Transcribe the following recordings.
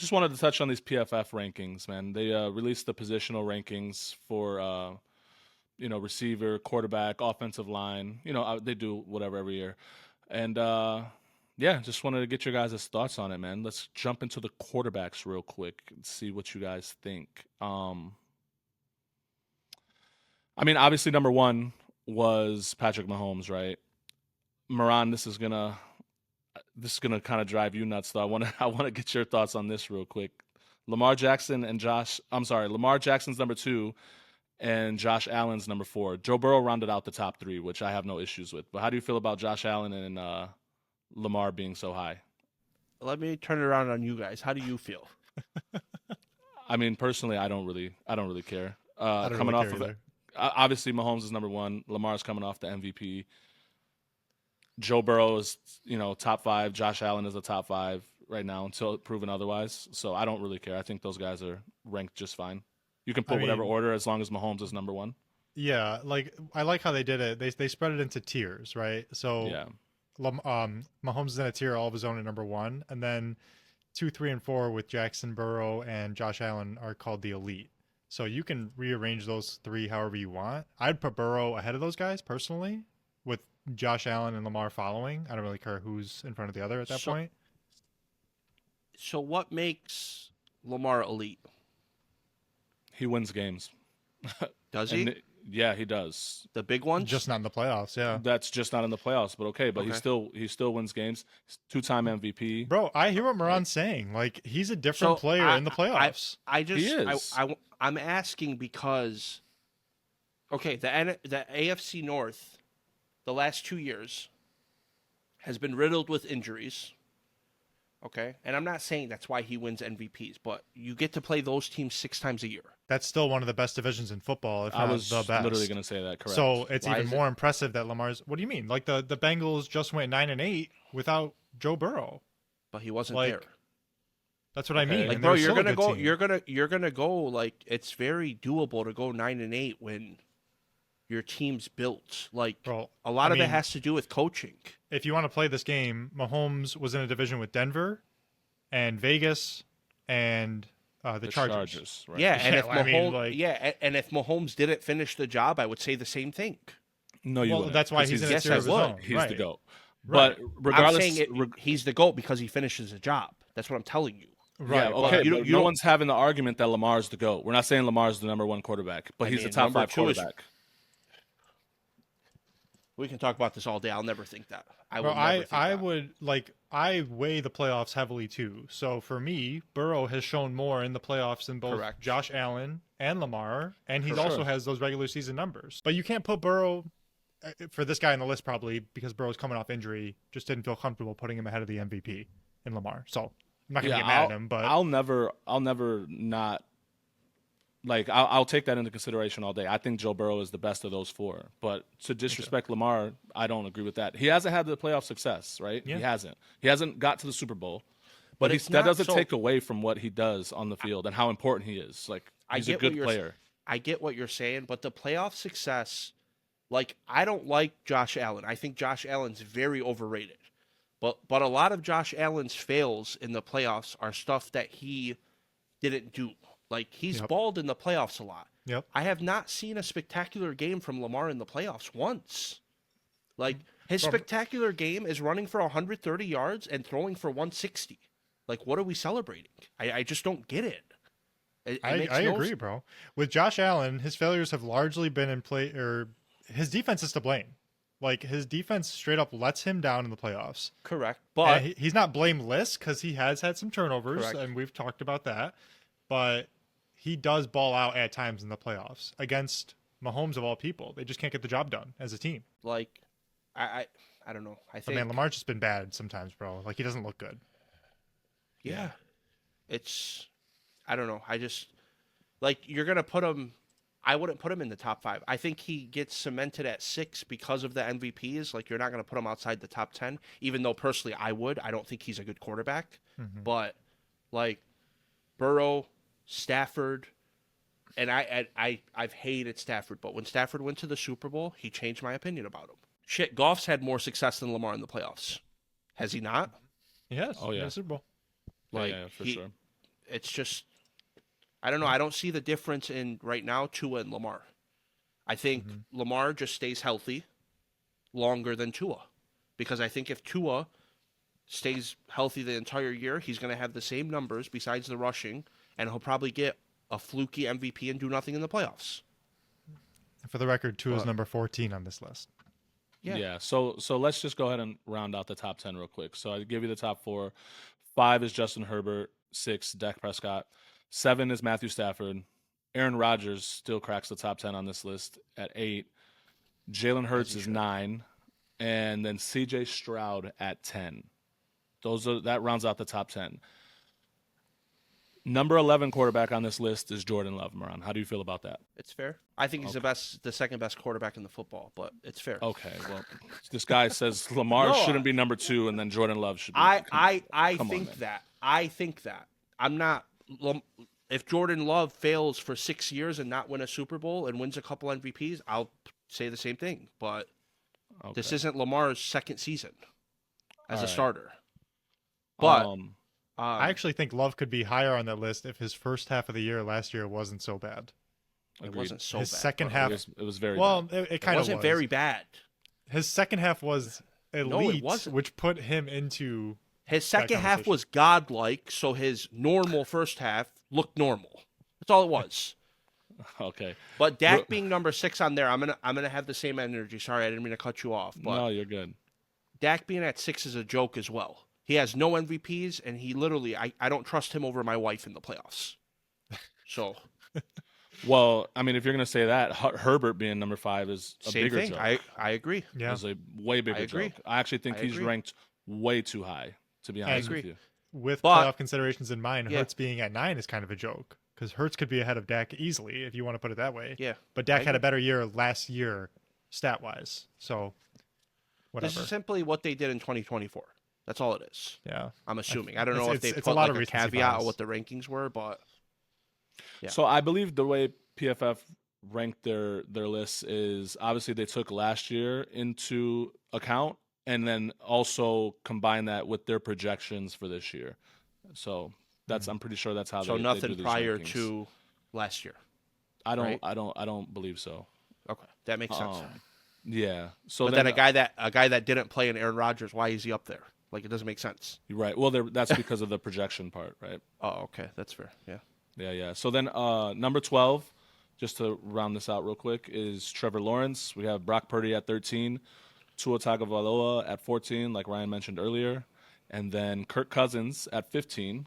Just wanted to touch on these PFF rankings, man. They released the positional rankings for receiver, quarterback, offensive line. They do whatever every year, and yeah, just wanted to get your guys' thoughts on it, man. Let's jump into the quarterbacks real quick and see what you guys think. I mean, obviously, number one was Patrick Mahomes, right? Moran, this is gonna kind of drive you nuts, though. I wanna get your thoughts on this real quick. Lamar Jackson and Josh. I'm sorry, Lamar Jackson's number two, and Josh Allen's number four. Joe Burrow rounded out the top three, which I have no issues with. But how do you feel about Josh Allen and Lamar being so high? Let me turn it around on you guys. How do you feel? I mean, personally, I don't really care. I don't Coming really off care of either. it, obviously Mahomes is number one. Lamar's coming off the MVP. Joe Burrow is, top five. Josh Allen is a top five right now until proven otherwise. So I don't really care. I think those guys are ranked just fine. You can I put whatever mean, order as long as Mahomes is number one. yeah, like I like how they did it. They spread it into tiers, right? So Yeah. Mahomes is in a tier all of his own at number one, and then two, three, and four with Jackson, Burrow, and Josh Allen are called the elite. So you can rearrange those three however you want. I'd put Burrow ahead of those guys personally, with Josh Allen and Lamar following. I don't really care who's in front of the other at that So, point. so what makes Lamar elite? He wins games. Does And he? yeah, he does. The big ones? Just not in the playoffs, yeah. That's just not in the playoffs, but okay. But Okay. he still wins games. He's two-time MVP. Bro, I hear what Moran's saying. Like, he's a different player in the playoffs. I just, He is. I'm asking because, okay, the AFC North, the last 2 years, has been riddled with injuries. Okay, and I'm not saying that's why he wins MVPs, but you get to play those teams 6 times a year. That's still one of the best divisions in football, if I not was the best. literally going to say that. Correct. So it's Why even is more impressive that Lamar's. What do you mean? Like the Bengals just went 9-8 without Joe Burrow. But he wasn't Like, there. That's what I mean. Okay. Like, and bro, they're you're still a gonna good go. team. You're gonna go. Like, it's very doable to go 9-8 when your team's built. Like, Bro, a lot I of it mean, has to do with coaching. If you want to play this game, Mahomes was in a division with Denver and Vegas and the Chargers. Right? Yeah, and Yeah, if I mean, Mahomes, like- and if Mahomes didn't finish the job, I would say the same thing. No, you Well, wouldn't. that's why 'Cause he's in a yes, tier I of his would. own. He's right. the GOAT. Right. But regardless, I'm saying he's the GOAT because he finishes the job. That's what I'm telling you. Right. yeah, okay. you But don't- no one's having the argument that Lamar's the GOAT. We're not saying Lamar's the number one quarterback, but I he's mean, the top number five two is- quarterback. We can talk about this all day. I'll never think that. I Bro, will never think I that. would like I weigh the playoffs heavily too. So for me, Burrow has shown more in the playoffs than both Correct. Josh Allen and Lamar, and he For also sure. has those regular season numbers. But you can't put Burrow for this guy on the list probably because Burrow's coming off injury. Just didn't feel comfortable putting him ahead of the MVP in Lamar. So I'm not gonna Yeah, get mad at him, but I'll never not like I'll take that into consideration all day. I think Joe Burrow is the best of those four. But to disrespect Lamar, I don't agree with that. He hasn't had the playoff success, right? Yeah. He hasn't. He hasn't got to the Super Bowl. But But it's that not doesn't so- take away from what he does on the field and how important he is. Like I he's a get what good you're- player. I get what you're saying, but the playoff success, like, I don't like Josh Allen. I think Josh Allen's very overrated. But a lot of Josh Allen's fails in the playoffs are stuff that he didn't do. Like, he's Yep. balled in the playoffs a lot. yep. I have not seen a spectacular game from Lamar in the playoffs once. Like, his Bro. spectacular game is running for 130 yards and throwing for 160. Like, what are we celebrating? I just don't get it. It I makes no agree, bro. With Josh Allen, his failures have largely been in play, or his defense is to blame. Like his defense straight up lets him down in the playoffs. Correct. And But he's not blameless because he has had some turnovers, Correct. and we've talked about that. But he does ball out at times in the playoffs against Mahomes of all people. They just can't get the job done as a team. like, I don't know. I But think man, Lamar's just been bad sometimes, bro. Like he doesn't look good. yeah, it's I don't know. I just like you're gonna put him. I wouldn't put him in the top 5. I think he gets cemented at 6 because of the MVPs. Like you're not gonna put him outside the top 10, even though personally I would. I don't think he's a good quarterback, but like Burrow, Stafford. And I've hated Stafford, but when Stafford went to the Super Bowl, he changed my opinion about him. Shit, Goff's had more success than Lamar in the playoffs. Has he not? Yes. Oh, yeah. Super Bowl. Like yeah, for he, sure. it's just I don't know. I don't see the difference in right now Tua and Lamar. I think Lamar just stays healthy longer than Tua, because I think if Tua stays healthy the entire year, he's going to have the same numbers besides the rushing, and he'll probably get a fluky MVP and do nothing in the playoffs. For the record, Tua's But- number 14 on this list. Yeah. So let's just go ahead and round out the top 10 real quick. So I give you the top 4. 5 is Justin Herbert. 6, Dak Prescott. 7 is Matthew Stafford. Aaron Rodgers still cracks the top 10 on this list at 8. Jalen Hurts is 9, and then C.J. Stroud at 10. That rounds out the top 10. Number 11 quarterback on this list is Jordan Love. Moran, how do you feel about that? It's fair. I think he's the second best quarterback in the football, but it's fair. Okay, well, this guy says Lamar No, shouldn't be number 2, and then Jordan Love should be. I come on, think man. that. I think that. I'm not. If Jordan Love fails for 6 years and not win a Super Bowl and wins a couple MVPs, I'll say the same thing. But this Okay. isn't Lamar's second season as All a right. starter. But I actually think Love could be higher on that list if his first half of the year last year wasn't so bad. it Agreed. wasn't so His bad. second but half, It was very well, bad. it it kind of wasn't was. very bad. His second half was elite, wasn't. which put him into. His second half conversation. was godlike, so his normal first half looked normal. That's all it was. Okay. But Dak Ro- being number 6 on there, I'm gonna have the same energy. Sorry, I didn't mean to cut you off, but No, you're good. Dak being at 6 is a joke as well. He has no MVPs, and he literally, I don't trust him over my wife in the playoffs. So Well, I mean, if you're going to say that, Herbert being number 5 is a same bigger thing. joke. I agree. Yeah. Is a way bigger agree. joke. I actually think I he's agree. ranked way too high, to be honest agree. with you. With But- playoff considerations in mind, Yeah. Hurts being at 9 is kind of a joke because Hurts could be ahead of Dak easily if you want to put it that way. Yeah. But Dak I had a agree. better year last year, stat wise. So, whatever. This is simply what they did in 2024. That's all it is. Yeah. I'm assuming. I don't know if they it's a put lot like of a recency caveat bias. of what the rankings were, but Yeah. So I believe the way PFF ranked their lists is obviously they took last year into account and then also combine that with their projections for this year. So that's I'm pretty sure that's how so they nothing do these prior rankings. to last year. I don't right? I don't believe so. Okay, that makes sense. Yeah. So But then a guy that didn't play in Aaron Rodgers, why is he up there? Like, it doesn't make sense. you're right. Well, that's because of the projection part, right? Oh, okay, that's fair. Yeah. Yeah. So then number 12, just to round this out real quick, is Trevor Lawrence. We have Brock Purdy at 13, Tua Tagovailoa at 14, like Ryan mentioned earlier, and then Kirk Cousins at 15,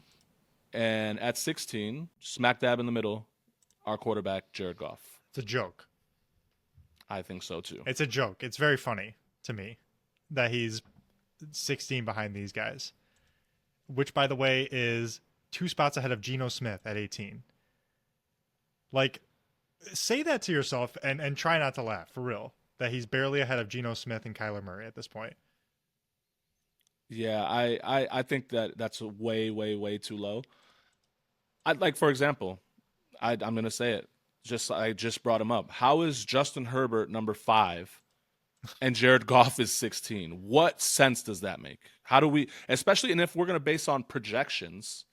and at 16, smack dab in the middle, our quarterback Jared Goff. It's a joke. I think so too. It's a joke. It's very funny to me that he's 16 behind these guys, which, by the way, is 2 spots ahead of Geno Smith at 18. Like, say that to yourself and try not to laugh, for real, that he's barely ahead of Geno Smith and Kyler Murray at this point. Yeah, I think that's way, way, way too low. For example, I'm gonna say it. I just brought him up. How is Justin Herbert number 5 and Jared Goff is 16? What sense does that make? How do we, especially, and if we're gonna base on projections,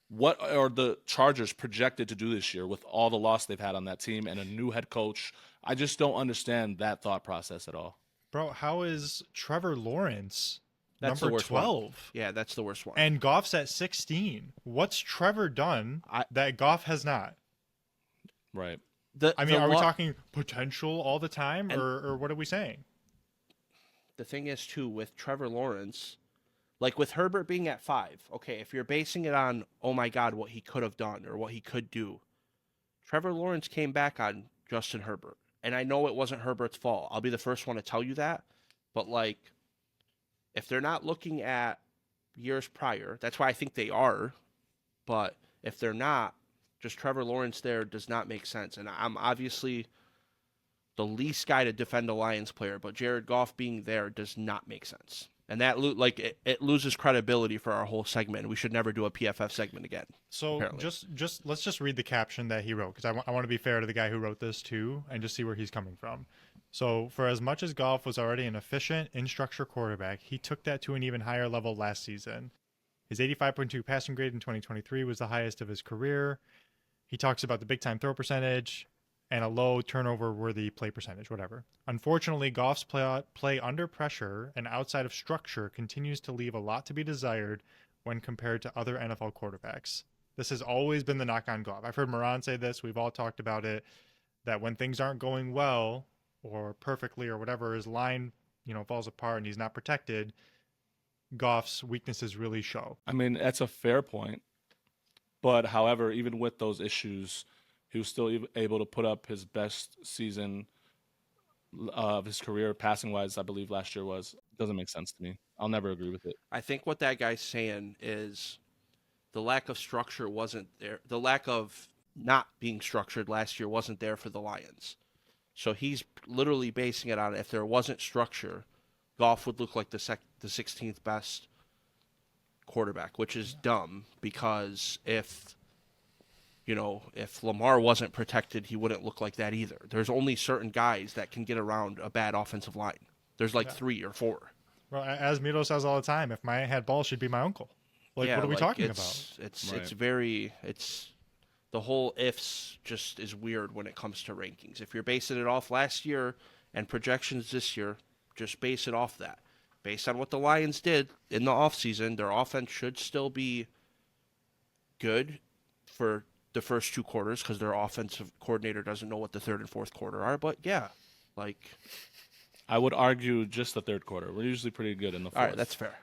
what are the Chargers projected to do this year with all the loss they've had on that team and a new head coach? I just don't understand that thought process at all. Bro, how is Trevor Lawrence That's the number worst one. 12 Yeah, that's the worst one. and Goff's at 16? What's Trevor done that Goff has not? Right. I mean, are we talking potential all the time, or what are we saying? The thing is, too, with Trevor Lawrence, like with Herbert being at 5, okay, if you're basing it on, oh my God, what he could have done or what he could do, Trevor Lawrence came back on Justin Herbert. And I know it wasn't Herbert's fault. I'll be the first one to tell you that. But, like, if they're not looking at years prior, that's why I think they are. But if they're not, just Trevor Lawrence there does not make sense. And I'm obviously the least guy to defend a Lions player, but Jared Goff being there does not make sense. And that it loses credibility for our whole segment. We should never do a PFF segment again. So apparently. just let's just read the caption that he wrote, because I want to be fair to the guy who wrote this too, and just see where he's coming from. So for as much as Goff was already an efficient in-structure quarterback, he took that to an even higher level last season. His 85.2 passing grade in 2023 was the highest of his career. He talks about the big time throw percentage and a low turnover worthy play percentage, whatever. Unfortunately, Goff's play under pressure and outside of structure continues to leave a lot to be desired when compared to other NFL quarterbacks. This has always been the knock on Goff. I've heard Moran say this. We've all talked about it, that when things aren't going well or perfectly or whatever, his line, falls apart and he's not protected, Goff's weaknesses really show. I mean, that's a fair point. But however, even with those issues, he was still able to put up his best season of his career, passing wise, I believe last year was. Doesn't make sense to me. I'll never agree with it. I think what that guy's saying is the lack of structure wasn't there. The lack of not being structured last year wasn't there for the Lions. So he's literally basing it on if there wasn't structure, Goff would look like the 16th best quarterback, which is dumb because if Lamar wasn't protected, he wouldn't look like that either. There's only certain guys that can get around a bad offensive line. There's like 3 or 4. Well, as Mito says all the time, if my had balls, she'd be my uncle. What are we talking about? It's the whole ifs just is weird when it comes to rankings. If you're basing it off last year and projections this year, just base it off that. Based on what the Lions did in the offseason, their offense should still be good for the first 2 quarters because their offensive coordinator doesn't know what the third and fourth quarter are. But yeah, I would argue just the third quarter. We're usually pretty good in the fourth. All right, that's fair.